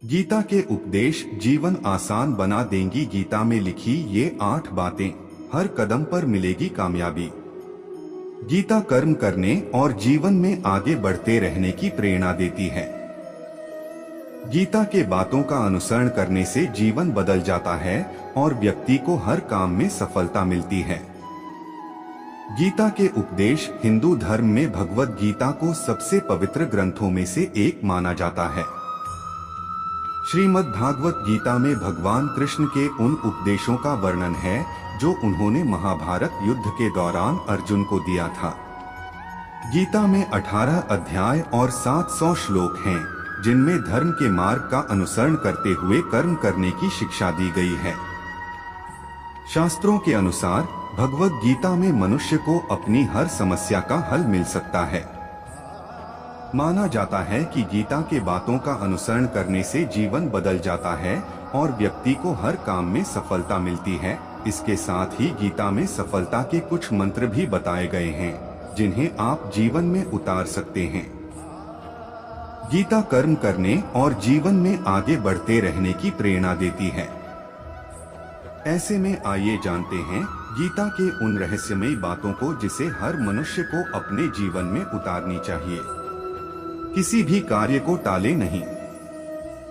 गीता के उपदेश जीवन आसान बना देंगी। गीता में लिखी ये 8 बातें, हर कदम पर मिलेगी कामयाबी। गीता कर्म करने और जीवन में आगे बढ़ते रहने की प्रेरणा देती है। गीता के बातों का अनुसरण करने से जीवन बदल जाता है और व्यक्ति को हर काम में सफलता मिलती है। गीता के उपदेश हिंदू धर्म में भगवद गीता को सबसे पवित्र ग्रंथों में से एक माना जाता है। श्रीमद् भागवत गीता में भगवान कृष्ण के उन उपदेशों का वर्णन है जो उन्होंने महाभारत युद्ध के दौरान अर्जुन को दिया था। गीता में 18 अध्याय और 700 श्लोक हैं, जिनमें धर्म के मार्ग का अनुसरण करते हुए कर्म करने की शिक्षा दी गई है। शास्त्रों के अनुसार भगवद गीता में मनुष्य को अपनी हर समस्या का हल मिल सकता है। माना जाता है कि गीता के बातों का अनुसरण करने से जीवन बदल जाता है और व्यक्ति को हर काम में सफलता मिलती है। इसके साथ ही गीता में सफलता के कुछ मंत्र भी बताए गए हैं, जिन्हें आप जीवन में उतार सकते हैं। गीता कर्म करने और जीवन में आगे बढ़ते रहने की प्रेरणा देती है। ऐसे में आइए जानते हैं गीता के उन रहस्यमयी बातों को जिसे हर मनुष्य को अपने जीवन में उतारनी चाहिए। किसी भी कार्य को टाले नहीं।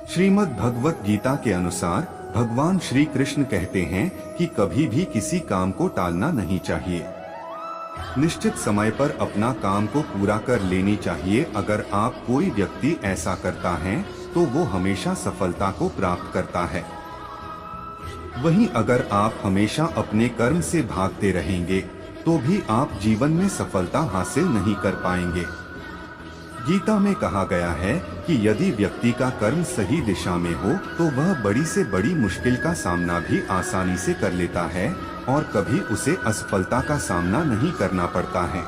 श्रीमद् भगवत गीता के अनुसार भगवान श्री कृष्ण कहते हैं कि कभी भी किसी काम को टालना नहीं चाहिए। निश्चित समय पर अपना काम को पूरा कर लेनी चाहिए। अगर आप कोई व्यक्ति ऐसा करता है तो वो हमेशा सफलता को प्राप्त करता है। वहीं अगर आप हमेशा अपने कर्म से भागते रहेंगे तो भी आप जीवन में सफलता हासिल नहीं कर पाएंगे। गीता में कहा गया है कि यदि व्यक्ति का कर्म सही दिशा में हो तो वह बड़ी से बड़ी मुश्किल का सामना भी आसानी से कर लेता है और कभी उसे असफलता का सामना नहीं करना पड़ता है।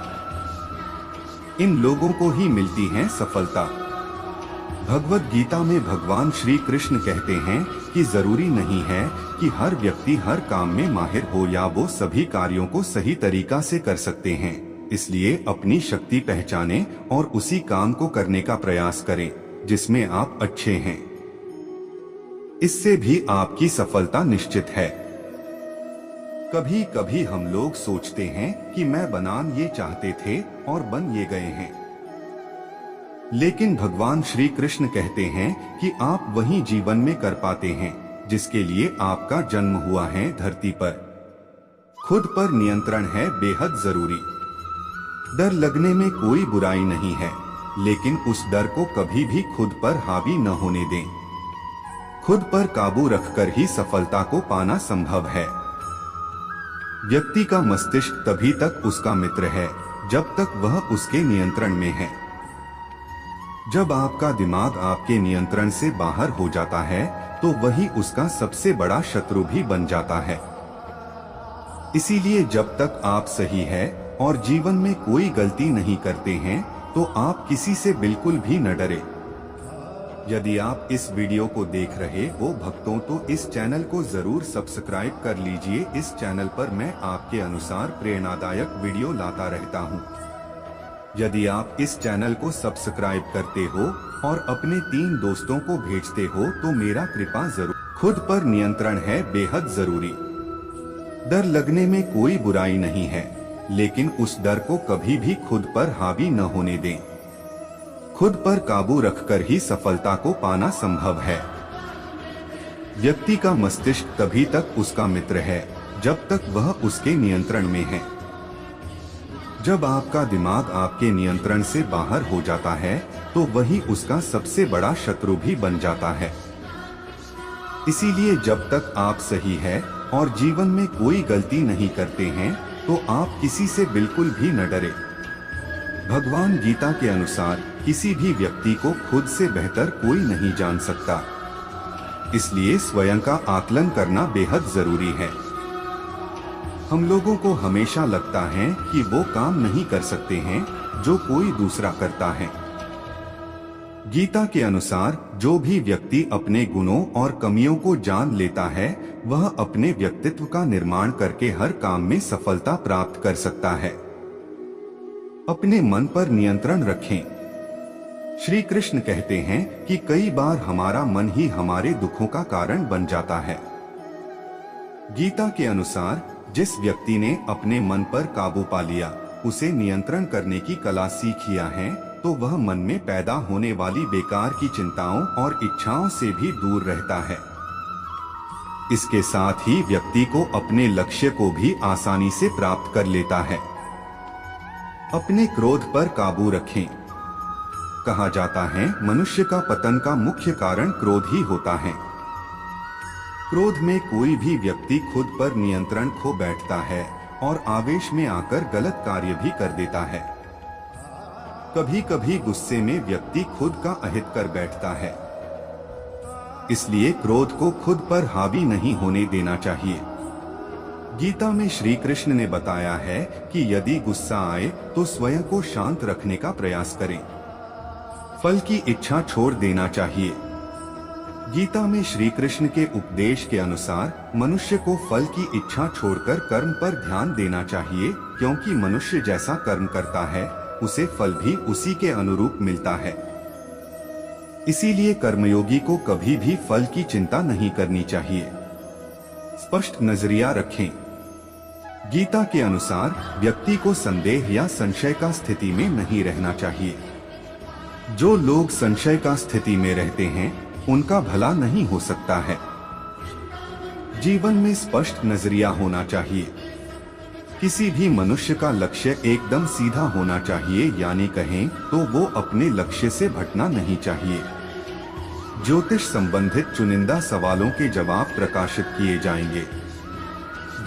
इन लोगों को ही मिलती है सफलता। भगवद गीता में भगवान श्री कृष्ण कहते हैं कि जरूरी नहीं है कि हर व्यक्ति हर काम में माहिर हो या वो सभी कार्यों को सही तरीका से कर सकते हैं। इसलिए अपनी शक्ति पहचानें और उसी काम को करने का प्रयास करें जिसमें आप अच्छे हैं। इससे भी आपकी सफलता निश्चित है। कभी कभी हम लोग सोचते हैं कि मैं बनान ये चाहते थे और बन ये गए हैं, लेकिन भगवान श्री कृष्ण कहते हैं कि आप वही जीवन में कर पाते हैं जिसके लिए आपका जन्म हुआ है धरती पर। खुद पर नियंत्रण है बेहद जरूरी। डर लगने में कोई बुराई नहीं है, लेकिन उस डर को कभी भी खुद पर हावी न होने दें। खुद पर काबू रखकर ही सफलता को पाना संभव है। व्यक्ति का मस्तिष्क तभी तक उसका मित्र है जब तक वह उसके नियंत्रण में है। जब आपका दिमाग आपके नियंत्रण से बाहर हो जाता है तो वही उसका सबसे बड़ा शत्रु भी बन जाता है। इसीलिए जब तक आप सही है और जीवन में कोई गलती नहीं करते हैं तो आप किसी से बिल्कुल भी न डरे। यदि आप इस वीडियो को देख रहे हो भक्तों तो इस चैनल को जरूर सब्सक्राइब कर लीजिए। इस चैनल पर मैं आपके अनुसार प्रेरणादायक वीडियो लाता रहता हूं। यदि आप इस चैनल को सब्सक्राइब करते हो और अपने 3 दोस्तों को भेजते हो तो मेरा कृपा जरूर। खुद पर नियंत्रण है बेहद जरूरी। डर लगने में कोई बुराई नहीं है, लेकिन उस डर को कभी भी खुद पर हावी न होने दें। खुद पर काबू रखकर ही सफलता को पाना संभव है। व्यक्ति का मस्तिष्क तभी तक उसका मित्र है जब तक वह उसके नियंत्रण में है। जब आपका दिमाग आपके नियंत्रण से बाहर हो जाता है तो वही उसका सबसे बड़ा शत्रु भी बन जाता है। इसीलिए जब तक आप सही है और जीवन में कोई गलती नहीं करते हैं तो आप किसी से बिल्कुल भी न डरे। भगवान गीता के अनुसार किसी भी व्यक्ति को खुद से बेहतर कोई नहीं जान सकता। इसलिए स्वयं का आकलन करना बेहद जरूरी है। हम लोगों को हमेशा लगता है कि वो काम नहीं कर सकते हैं जो कोई दूसरा करता है। गीता के अनुसार जो भी व्यक्ति अपने गुणों और कमियों को जान लेता है वह अपने व्यक्तित्व का निर्माण करके हर काम में सफलता प्राप्त कर सकता है। अपने मन पर नियंत्रण रखें। श्री कृष्ण कहते हैं कि कई बार हमारा मन ही हमारे दुखों का कारण बन जाता है। गीता के अनुसार जिस व्यक्ति ने अपने मन पर काबू पा लिया, उसे नियंत्रण करने की कला सीख लिया है, तो वह मन में पैदा होने वाली बेकार की चिंताओं और इच्छाओं से भी दूर रहता है। इसके साथ ही व्यक्ति को अपने लक्ष्य को भी आसानी से प्राप्त कर लेता है। अपने क्रोध पर काबू रखें। कहा जाता है, मनुष्य का पतन का मुख्य कारण क्रोध ही होता है। क्रोध में कोई भी व्यक्ति खुद पर नियंत्रण खो बैठता है और आवेश में आकर गलत कार्य भी कर देता है। कभी कभी गुस्से में व्यक्ति खुद का अहित कर बैठता है। इसलिए क्रोध को खुद पर हावी नहीं होने देना चाहिए। गीता में श्री कृष्ण ने बताया है कि यदि गुस्सा आए तो स्वयं को शांत रखने का प्रयास करें। फल की इच्छा छोड़ देना चाहिए। गीता में श्री कृष्ण के उपदेश के अनुसार मनुष्य को फल की इच्छा छोड़कर कर्म पर ध्यान देना चाहिए, क्योंकि मनुष्य जैसा कर्म करता है उसे फल भी उसी के अनुरूप मिलता है। इसीलिए कर्मयोगी को कभी भी फल की चिंता नहीं करनी चाहिए। स्पष्ट नजरिया रखें। गीता के अनुसार व्यक्ति को संदेह या संशय का स्थिति में नहीं रहना चाहिए। जो लोग संशय का स्थिति में रहते हैं उनका भला नहीं हो सकता है। जीवन में स्पष्ट नजरिया होना चाहिए। किसी भी मनुष्य का लक्ष्य एकदम सीधा होना चाहिए, यानी कहें तो वो अपने लक्ष्य से भटकना नहीं चाहिए। ज्योतिष संबंधित चुनिंदा सवालों के जवाब प्रकाशित किए जाएंगे।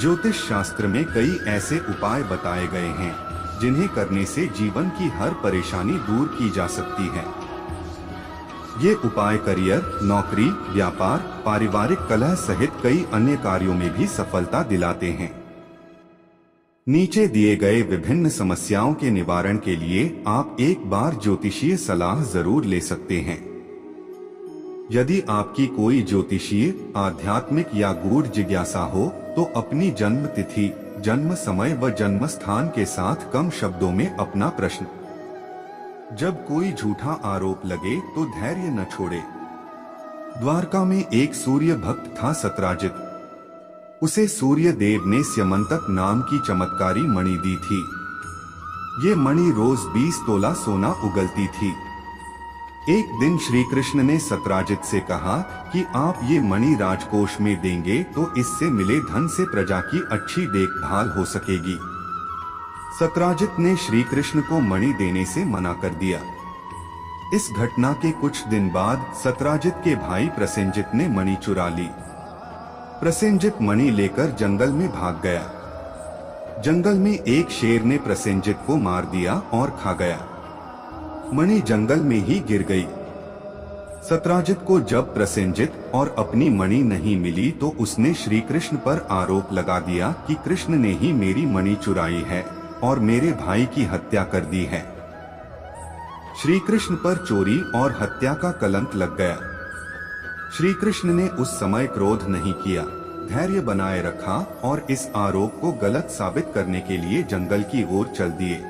ज्योतिष शास्त्र में कई ऐसे उपाय बताए गए हैं जिन्हें करने से जीवन की हर परेशानी दूर की जा सकती है। ये उपाय करियर, नौकरी, व्यापार, पारिवारिक कलह सहित कई अन्य कार्यों में भी सफलता दिलाते हैं। नीचे दिए गए विभिन्न समस्याओं के निवारण के लिए आप एक बार ज्योतिषीय सलाह जरूर ले सकते हैं। यदि आपकी कोई ज्योतिषीय, आध्यात्मिक या गूढ़ जिज्ञासा हो तो अपनी जन्म तिथि, जन्म समय व जन्म स्थान के साथ कम शब्दों में अपना प्रश्न। जब कोई झूठा आरोप लगे तो धैर्य न छोड़े। द्वारका में एक सूर्य भक्त था सत्राजित। उसे सूर्य देव ने स्यमंतक नाम की चमत्कारी मणि दी थी। ये मणि रोज 20 तोला सोना उगलती थी। एक दिन श्री कृष्ण ने सत्राजित से कहा कि आप ये मणि राजकोष में देंगे तो इससे मिले धन से प्रजा की अच्छी देखभाल हो सकेगी। सत्राजित ने श्री कृष्ण को मणि देने से मना कर दिया। इस घटना के कुछ दिन बाद सत्राजित के भाई प्रसेनजित ने मणि चुरा ली। प्रसेनजित मणि लेकर जंगल में भाग गया। जंगल में एक शेर ने प्रसेनजित को मार दिया और खा गया। मणि जंगल में ही गिर गई। सत्राजित को जब प्रसेनजित और अपनी मणि नहीं मिली तो उसने श्री कृष्ण पर आरोप लगा दिया कि कृष्ण ने ही मेरी मणि चुराई है और मेरे भाई की हत्या कर दी है। श्री कृष्ण पर चोरी और हत्या का कलंक लग गया। श्री कृष्ण ने उस समय क्रोध नहीं किया, धैर्य बनाए रखा और इस आरोप को गलत साबित करने के लिए जंगल की ओर चल दिए।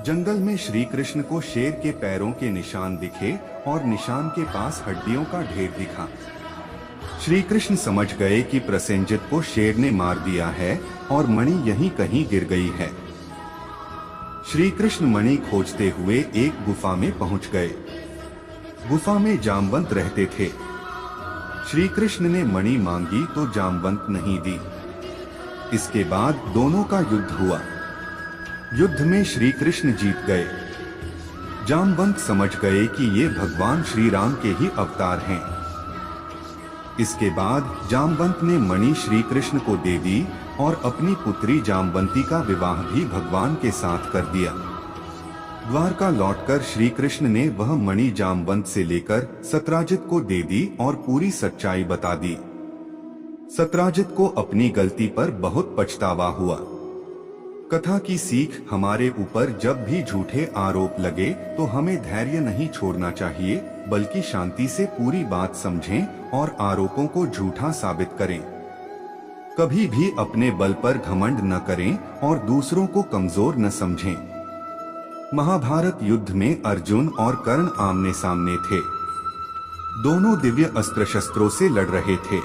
जंगल में श्री कृष्ण को शेर के पैरों के निशान दिखे और निशान के पास हड्डियों का ढेर दिखा। श्री कृष्ण समझ गए कि प्रसेनजित को शेर ने मार दिया है और मणि यहीं कहीं गिर गई है। श्री कृष्ण मणि खोजते हुए एक गुफा में पहुंच गए। गुफा में जामवंत रहते थे। श्री कृष्ण ने मणि मांगी तो जामवंत नहीं दी। इसके बाद दोनों का युद्ध हुआ। युद्ध में श्री कृष्ण जीत गए। जामवंत समझ गए कि ये भगवान श्री राम के ही अवतार हैं। इसके बाद जामवंत ने मणि श्री कृष्ण को दे दी और अपनी पुत्री जामवंती का विवाह भी भगवान के साथ कर दिया। द्वारका लौटकर श्री कृष्ण ने वह मणि जामवंत से लेकर सत्राजित को दे दी और पूरी सच्चाई बता दी। सत्राजित को अपनी गलती पर बहुत पछतावा हुआ। कथा की सीख हमारे ऊपर जब भी झूठे आरोप लगे तो हमें धैर्य नहीं छोड़ना चाहिए, बल्कि शांति से पूरी बात समझें और आरोपों को झूठा साबित करें। कभी भी अपने बल पर घमंड न करें और दूसरों को कमजोर न समझें। महाभारत युद्ध में अर्जुन और कर्ण आमने सामने थे। दोनों दिव्य अस्त्र शस्त्रों से लड़ रहे थे।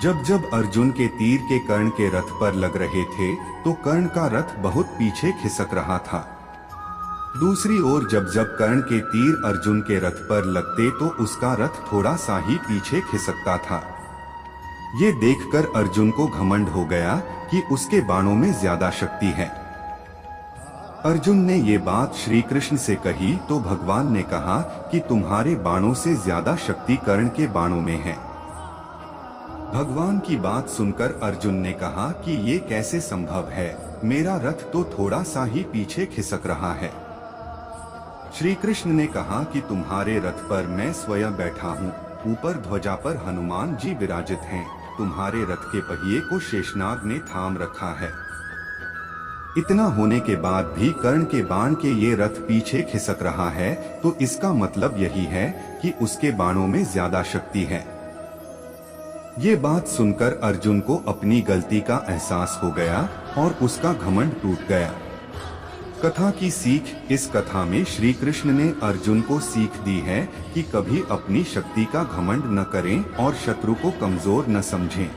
जब जब अर्जुन के तीर के कर्ण के रथ पर लग रहे थे तो कर्ण का रथ बहुत पीछे खिसक रहा था। दूसरी ओर जब जब कर्ण के तीर अर्जुन के रथ पर लगते तो उसका रथ थोड़ा सा ही पीछे खिसकता था। ये देखकर अर्जुन को घमंड हो गया कि उसके बाणों में ज्यादा शक्ति है। अर्जुन ने ये बात श्री कृष्ण से कही तो भगवान ने कहा कि तुम्हारे बाणों से ज्यादा शक्ति कर्ण के बाणों में है। भगवान की बात सुनकर अर्जुन ने कहा कि ये कैसे संभव है, मेरा रथ तो थोड़ा सा ही पीछे खिसक रहा है। श्री कृष्ण ने कहा कि तुम्हारे रथ पर मैं स्वयं बैठा हूँ, ऊपर ध्वजा पर हनुमान जी विराजित हैं, तुम्हारे रथ के पहिए को शेषनाग ने थाम रखा है। इतना होने के बाद भी कर्ण के बाण के ये रथ पीछे खिसक रहा है तो इसका मतलब यही है कि उसके बाणों में ज्यादा शक्ति है। ये बात सुनकर अर्जुन को अपनी गलती का एहसास हो गया और उसका घमंड टूट गया। कथा की सीख। इस कथा में श्री कृष्ण ने अर्जुन को सीख दी है कि कभी अपनी शक्ति का घमंड न करें और शत्रु को कमजोर न समझें।